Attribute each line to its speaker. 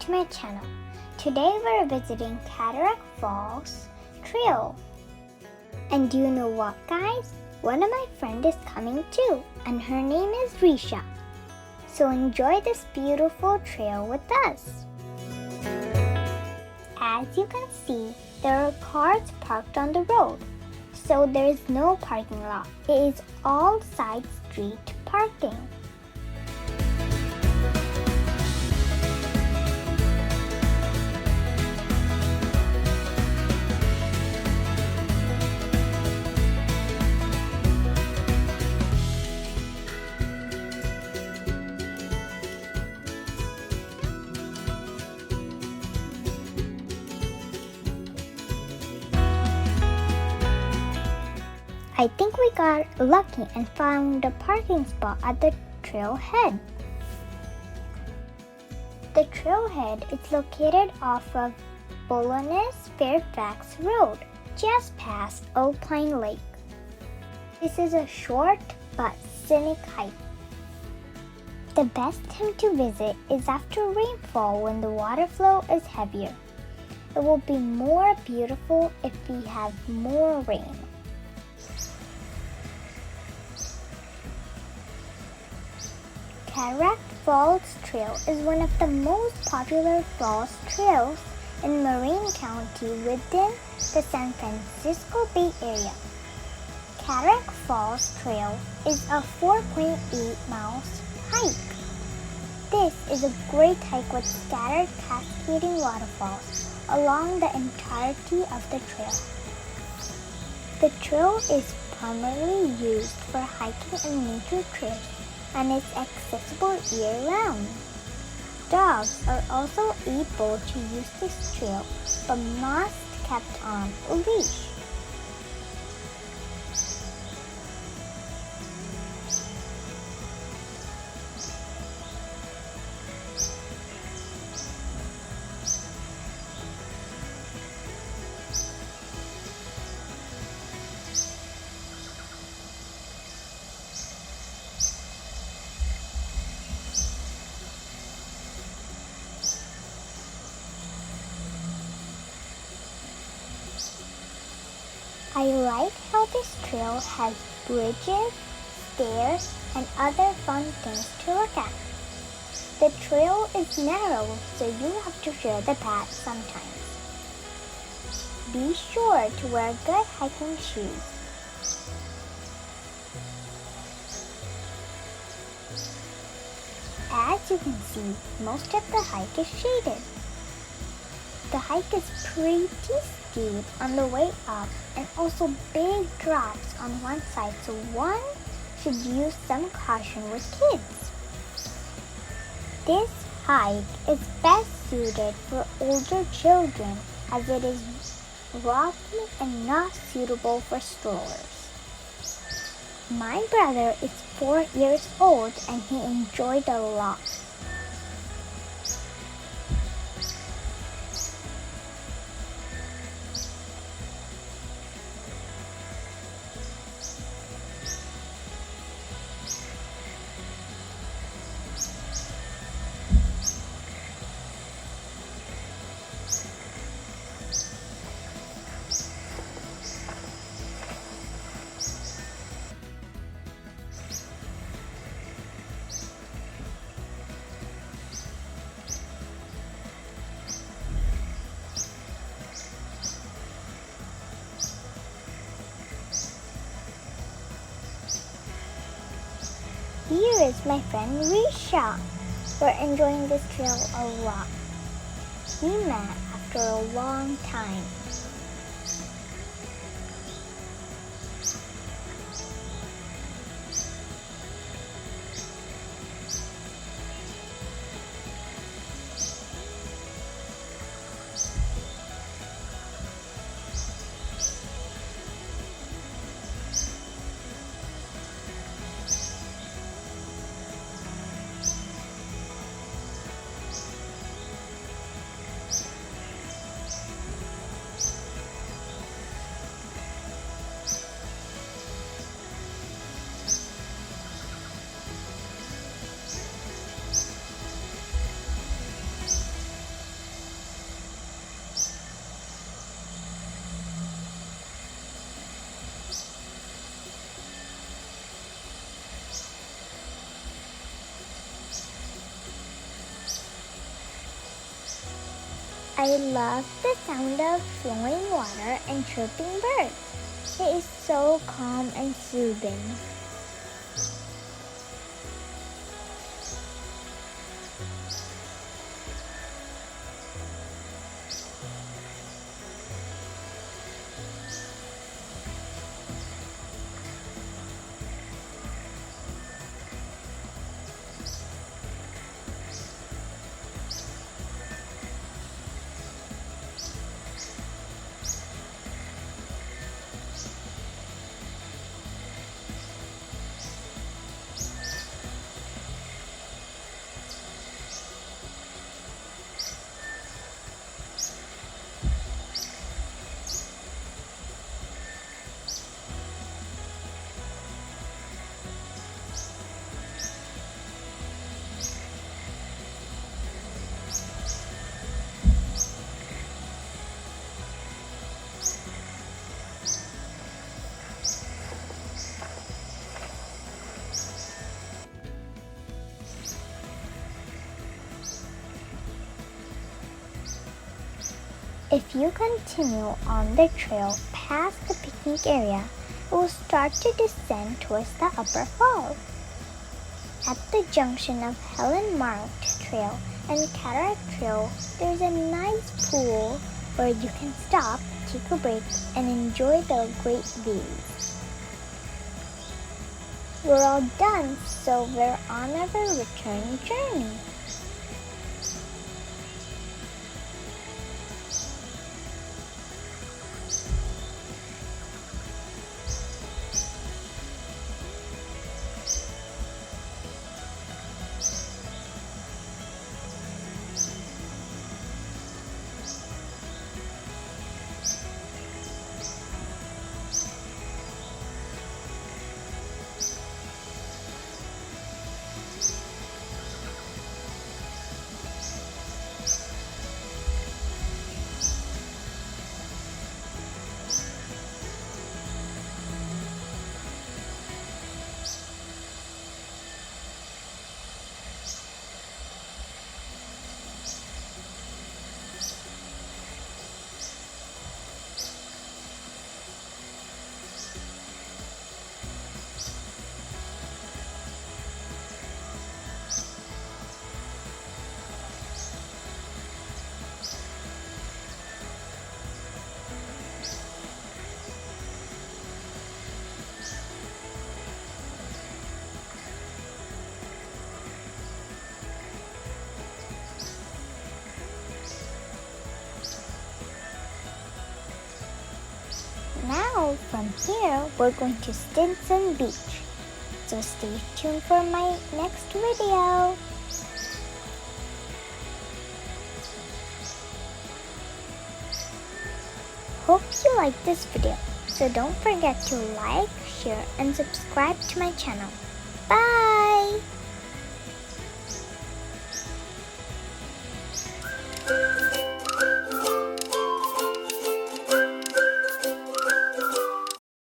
Speaker 1: to my channel. Today we're visiting Cataract Falls Trail. And do you know what, guys? One of my friends is coming too, and her name is Risha. So enjoy this beautiful trail with us. As you can see, there are cars parked on the road. So there is no parking lot. It is all side street parking. I think we got lucky and found a parking spot at the trailhead. The trailhead is located off of Bolognese Fairfax Road, just past Alpine Lake. This is a short but scenic hike. The best time to visit is after rainfall when the water flow is heavier. It will be more beautiful if we have more rain. Cataract Falls Trail is one of the most popular falls trails in Marin County within the San Francisco Bay Area. Cataract Falls Trail is a 4.8 miles hike. This is a great hike with scattered cascading waterfalls along the entirety of the trail. The trail is primarily used for hiking and nature trips, and is accessible year-round. Dogs are also able to use this trail, but must be kept on a leash. I like how this trail has bridges, stairs, and other fun things to look at. The trail is narrow, so you have to share the path sometimes. Be sure to wear good hiking shoes. As you can see, most of the hike is shaded. The hike is pretty steep on the way up and also big drops on one side, so one should use some caution with kids. This hike is best suited for older children as it is rocky and not suitable for strollers. My brother is 4 years old and he enjoyed a lot. Here is my friend Risha. We're enjoying this trail a lot. We met after a long time. I love the sound of flowing water and chirping birds. It is so calm and soothing. If you continue on the trail past the picnic area, it will start to descend towards the upper falls. At the junction of Helen Mark Trail and Cataract Trail, there's a nice pool where you can stop, take a break, and enjoy the great views. We're all done, so we're on our return journey. Now, from here, we're going to Stinson Beach. So stay tuned for my next video. Hope you liked this video. So don't forget to like, share, and subscribe to my channel. Bye!